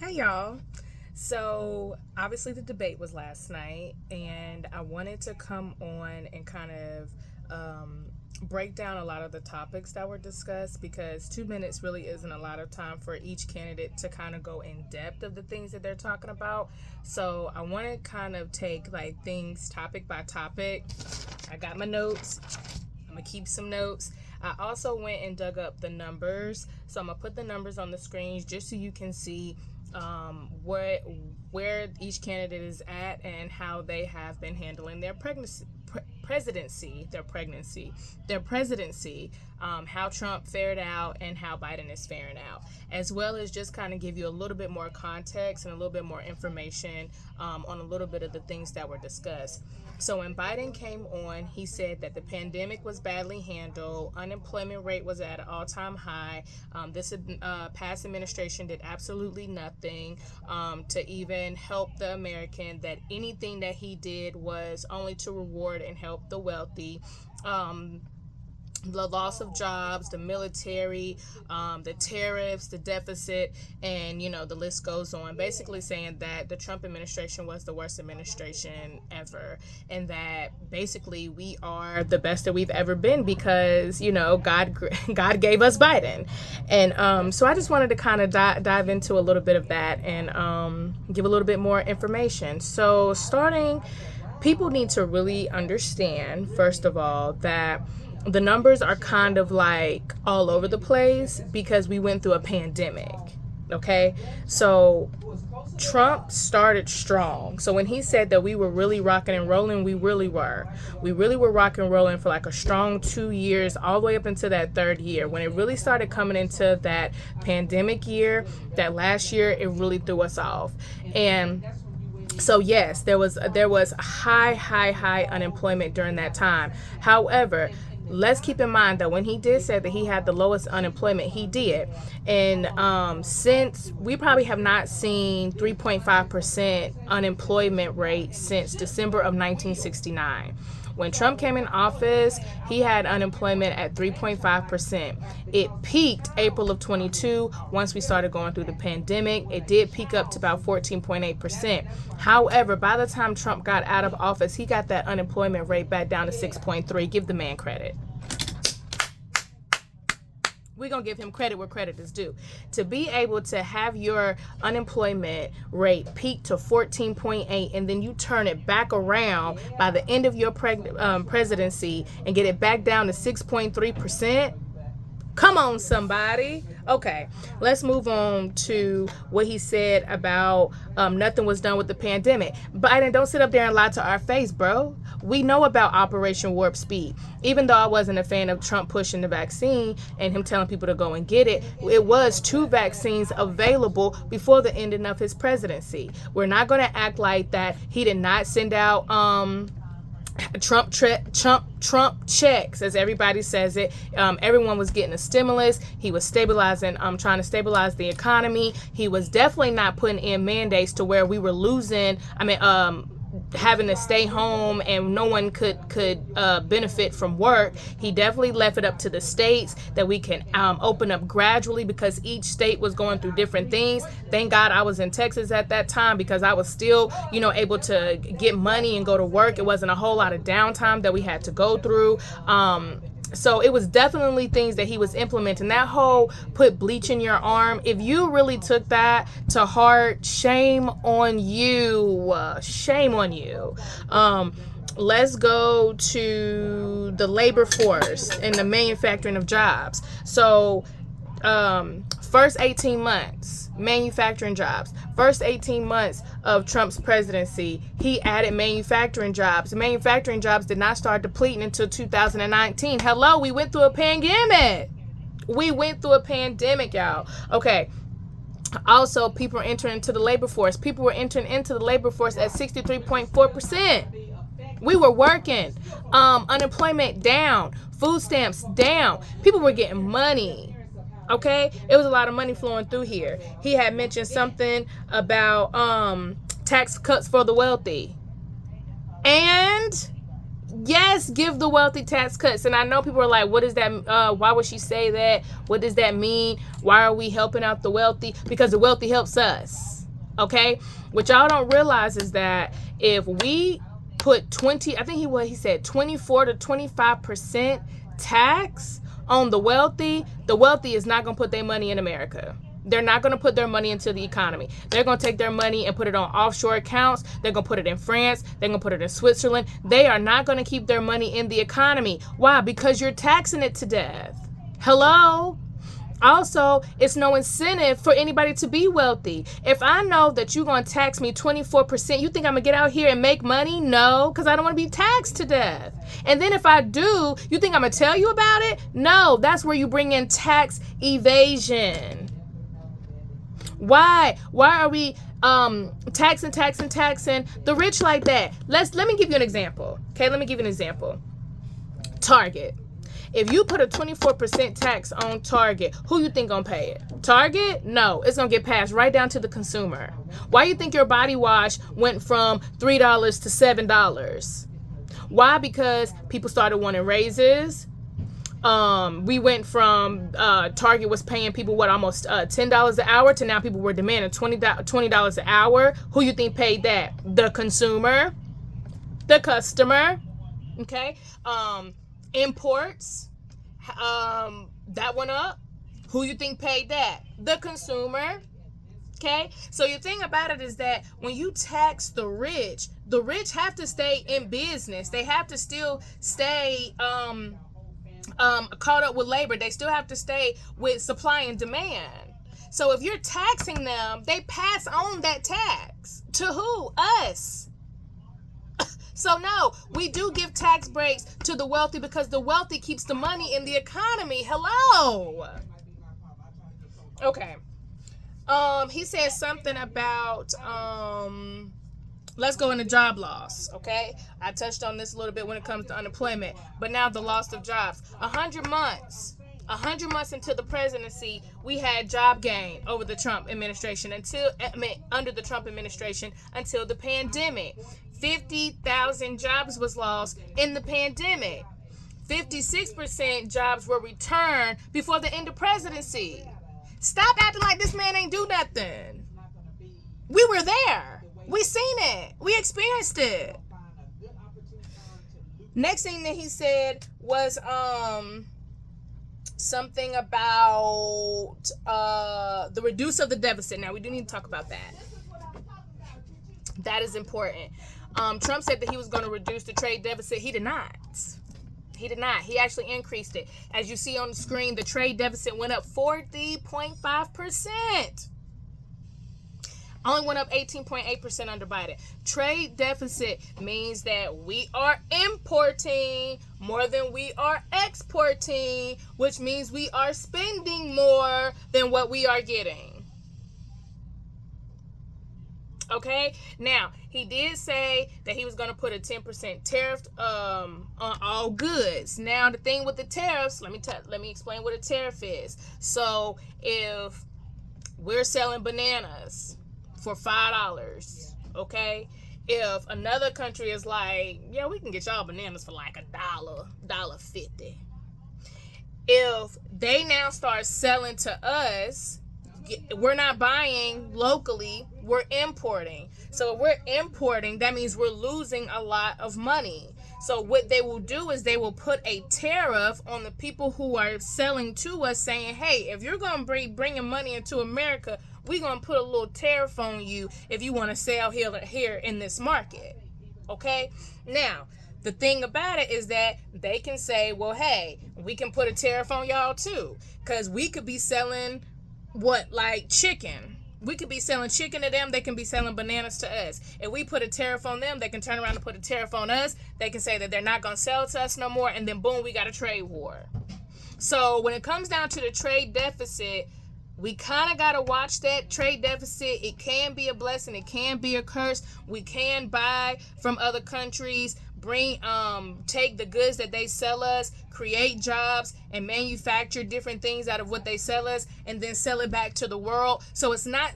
Hey y'all. So, obviously, the debate was last night, and I wanted to come on and kind of break down a lot of the topics that were discussed because 2 minutes really isn't a lot of time for each candidate to kind of go in depth of the things that they're talking about. So, I want to kind of take like things topic by topic. I got my notes. I'm gonna keep some notes. I also went and dug up the numbers, so I'm gonna put the numbers on the screens just so you can see what where each candidate is at and how they have been handling their presidency, how Trump fared out and how Biden is faring out, as well as just kind of give you a little bit more context and a little bit more information on a little bit of the things that were discussed. So when Biden came on, he said that the pandemic was badly handled, unemployment rate was at an all-time high. This past administration did absolutely nothing to even help the American. That anything that he did was only to reward and help the wealthy. The loss of jobs, the military, the tariffs, the deficit, and the list goes on. Basically saying that the Trump administration was the worst administration ever, and that basically we are the best that we've ever been because God gave us Biden, and so I just wanted to kind of dive into a little bit of that and give a little bit more information. So starting, people need to really understand first of all that the numbers are kind of like all over the place because we went through a pandemic. Okay, so Trump started strong. So when he said that we were really rocking and rolling, we really were. We really were rocking and rolling for like a strong 2 years, all the way up into that third year. When it really started coming into that pandemic year, that last year, it really threw us off. And so yes, there was high unemployment during that time. However, let's keep in mind that when he did say that he had the lowest unemployment, he did. And since we probably have not seen 3.5% unemployment rate since December of 1969. When Trump came in office, he had unemployment at 3.5%. It peaked April of 22. Once we started going through the pandemic, it did peak up to about 14.8%. However, by the time Trump got out of office, he got that unemployment rate back down to 6.3. Give the man credit. We're going to give him credit where credit is due. To be able to have your unemployment rate peak to 14.8 and then you turn it back around by the end of your presidency and get it back down to 6.3%. Come on, somebody. Okay, let's move on to what he said about nothing was done with the pandemic. Biden, don't sit up there and lie to our face, bro. We know about Operation Warp Speed. Even though I wasn't a fan of Trump pushing the vaccine and him telling people to go and get it, it was 2 vaccines available before the ending of his presidency. We're not going to act like that he did not send out Trump checks, as everybody says it. Everyone was getting a stimulus. He was stabilizing, trying to stabilize the economy. He was definitely not putting in mandates to where we were losing. Having to stay home and no one could benefit from work. He definitely left it up to the states that we can open up gradually because each state was going through different things. Thank God I was in Texas at that time because I was still, able to get money and go to work. It wasn't a whole lot of downtime that we had to go through. So it was definitely things that he was implementing. That whole put bleach in your arm, if you really took that to heart, shame on you. Shame on you. Let's go to the labor force and the manufacturing of jobs. So first 18 months, manufacturing jobs. First 18 months of Trump's presidency, he added manufacturing jobs. Manufacturing jobs did not start depleting until 2019. Hello, we went through a pandemic. Y'all. Okay. Also, people were entering into the labor force. People were entering into the labor force at 63.4%. We were working. Unemployment down. Food stamps down. People were getting money. Okay, it was a lot of money flowing through here. He had mentioned something about tax cuts for the wealthy. And Yes, give the wealthy tax cuts. And I know people are like, what is that? Why would she say that? What does that mean? Why are we helping out the wealthy? Because the wealthy helps us. Okay? What y'all don't realize is that if we put 20, I think he said 24 to 25% tax on the wealthy is not going to put their money in America. They're not going to put their money into the economy. They're going to take their money and put it on offshore accounts. They're going to put it in France. They're going to put it in Switzerland. They are not going to keep their money in the economy. Why? Because you're taxing it to death. Hello? Also, it's no incentive for anybody to be wealthy. If I know that you're going to tax me 24%, you think I'm going to get out here and make money? No, because I don't want to be taxed to death. And then if I do, you think I'm going to tell you about it? No, that's where you bring in tax evasion. Why are we taxing the rich like that? Let me give you an example. Okay, let me give you an example. Target. If you put a 24% tax on Target, who you think gonna pay it? Target? No, it's gonna get passed right down to the consumer. Why you think your body wash went from $3 to $7? Why? Because people started wanting raises. We went from Target was paying people almost $10 an hour to now people were demanding $20 an hour. Who you think paid that? The consumer, the customer. Okay. Imports, that went up. Who you think paid that? The consumer. Okay. So your thing about it is that when you tax the rich have to stay in business. They have to still stay caught up with labor. They still have to stay with supply and demand. So if you're taxing them, they pass on that tax to who? Us. So no, we do give tax breaks to the wealthy because the wealthy keeps the money in the economy. Hello. Okay. He said something about let's go into job loss. Okay, I touched on this a little bit when it comes to unemployment, but now the loss of jobs. 100 months into the presidency, we had job gain over the Trump administration under the Trump administration until the pandemic. 50,000 jobs was lost in the pandemic. 56% jobs were returned before the end of presidency. Stop acting like this man ain't do nothing. We were there. We seen it. We experienced it. Next thing that he said was something about the reduce of the deficit. Now we do need to talk about that. That is important. Trump said that he was going to reduce the trade deficit. He did not. He actually increased it. As you see on the screen, the trade deficit went up 40.5%. Only went up 18.8% under Biden. Trade deficit means that we are importing more than we are exporting, which means we are spending more than what we are getting. Okay, now he did say that he was going to put a 10% tariff on all goods. Now the thing with the tariffs, let me explain what a tariff is. So if we're selling bananas for $5, okay, if another country is like, yeah, we can get y'all bananas for like $1.50. If they now start selling to us, we're not buying locally, we're importing. So if we're importing, that means we're losing a lot of money. So what they will do is they will put a tariff on the people who are selling to us, saying, hey, if you're going to be bringing money into America, we're going to put a little tariff on you if you want to sell here in this market. Okay? Now, the thing about it is that they can say, well, hey, we can put a tariff on y'all too, because we could be selling like chicken. We could be selling chicken to them. They can be selling bananas to us. If we put a tariff on them, they can turn around and put a tariff on us. They can say that they're not going to sell to us no more. And then boom, we got a trade war. So when it comes down to the trade deficit, we kind of got to watch that trade deficit. It can be a blessing. It can be a curse. We can buy from other countries, take the goods that they sell us, create jobs, and manufacture different things out of what they sell us, and then sell it back to the world. So it's not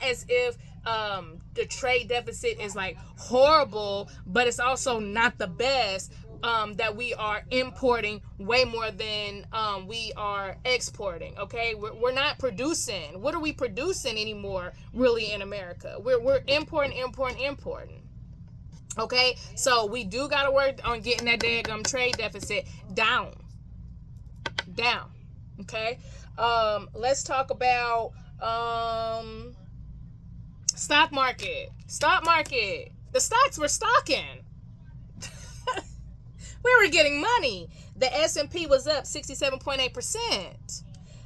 as if the trade deficit is like horrible, but it's also not the best, that we are importing way more than we are exporting. Okay, we're not producing. What are we producing anymore, really, in America? We're importing. Okay, so we do got to work on getting that daggum trade deficit down. Okay, let's talk about stock market. The stocks were stocking. We were getting money. The S&P was up 67.8%.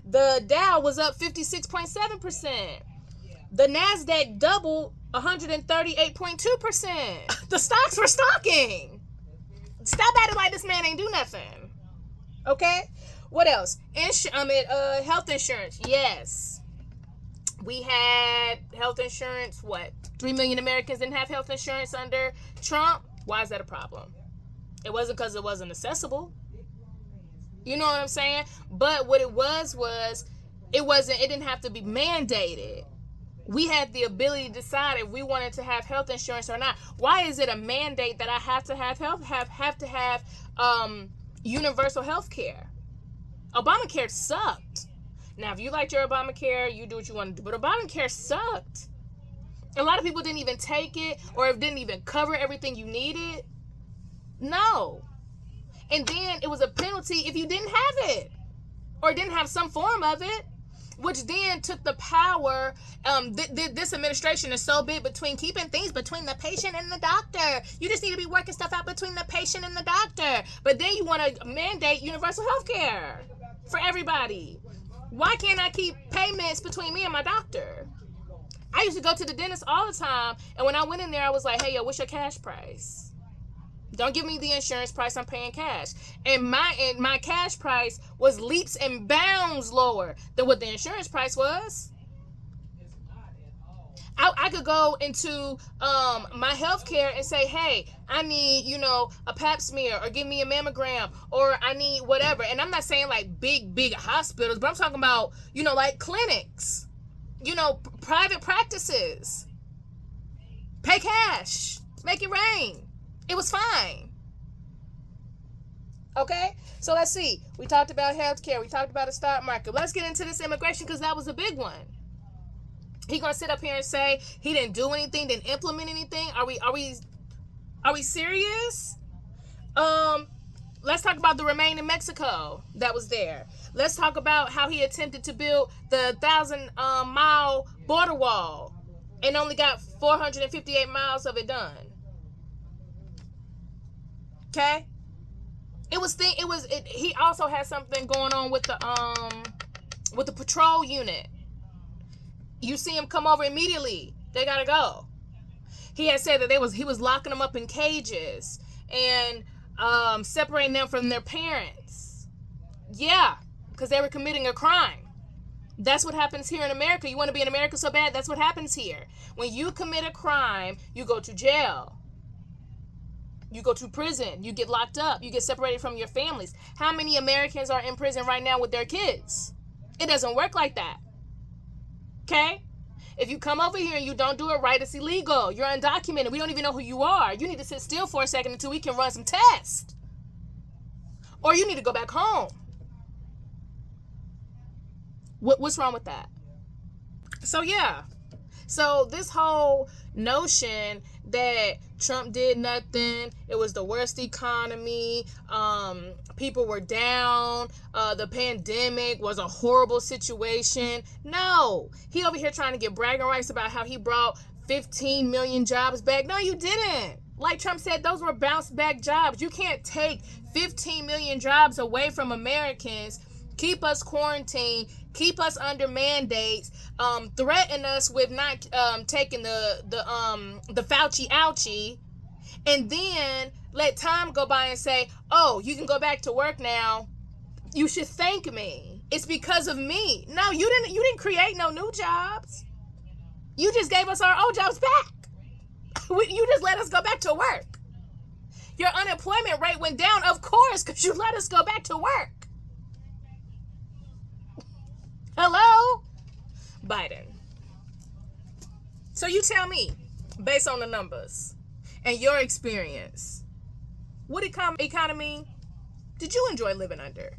The Dow was up 56.7%. The NASDAQ doubled 138.2%. The stocks were stocking. Stop acting like this man ain't do nothing. Okay? What else? Health insurance. Yes. We had health insurance. What? 3 million Americans didn't have health insurance under Trump. Why is that a problem? It wasn't because it wasn't accessible. You know what I'm saying? But what it was it didn't have to be mandated. We had the ability to decide if we wanted to have health insurance or not. Why is it a mandate that I have to have universal health care? Obamacare sucked. Now, if you liked your Obamacare, you do what you want to do. But Obamacare sucked. A lot of people didn't even take it, or it didn't even cover everything you needed. No. And then it was a penalty if you didn't have it, or didn't have some form of it, which then took the power. This administration is so big between keeping things between the patient and the doctor. You just need to be working stuff out between the patient and the doctor. But then you want to mandate universal health care for everybody. Why can't I keep payments between me and my doctor? I used to go to the dentist all the time, and when I went in there, I was like, hey, yo, what's your cash price? Don't give me the insurance price, I'm paying cash. And my cash price was leaps and bounds lower than what the insurance price was. I could go into my healthcare and say, hey, I need, a pap smear, or give me a mammogram, or I need whatever. And I'm not saying like big hospitals, but I'm talking about, like clinics, private practices. Pay cash, make it rain. It was fine. Okay, so let's see. We talked about healthcare. We talked about the stock market. Let's get into this immigration, because that was a big one. He gonna sit up here and say he didn't do anything, didn't implement anything? Are we serious? Let's talk about the Remain in Mexico that was there. Let's talk about how he attempted to build the 1,000-mile border wall and only got 458 miles of it done. Okay, he also had something going on with the patrol unit. You see him come over immediately, they gotta go. He had said that he was locking them up in cages and separating them from their parents. Yeah, because they were committing a crime. That's what happens here in America. You want to be in America so bad? That's what happens here. When you commit a crime, you go to jail. You go to prison. You get locked up. You get separated from your families. How many Americans are in prison right now with their kids? It doesn't work like that. Okay? If you come over here and you don't do it right, it's illegal. You're undocumented. We don't even know who you are. You need to sit still for a second until we can run some tests. Or you need to go back home. What's wrong with that? So, yeah. So this whole notion that Trump did nothing, it was the worst economy, people were down, the pandemic was a horrible situation. No, he over here trying to get bragging rights about how he brought 15 million jobs back. No, you didn't. Like Trump said, those were bounce back jobs. You can't take 15 million jobs away from Americans, keep us quarantined, keep us under mandates, threaten us with not taking the Fauci ouchie, and then let time go by and say, oh, you can go back to work now. You should thank me. It's because of me. No, you didn't create no new jobs. You just gave us our old jobs back. You just let us go back to work. Your unemployment rate went down, of course, because you let us go back to work. Hello? Biden. So you tell me, based on the numbers and your experience, What economy did you enjoy living under?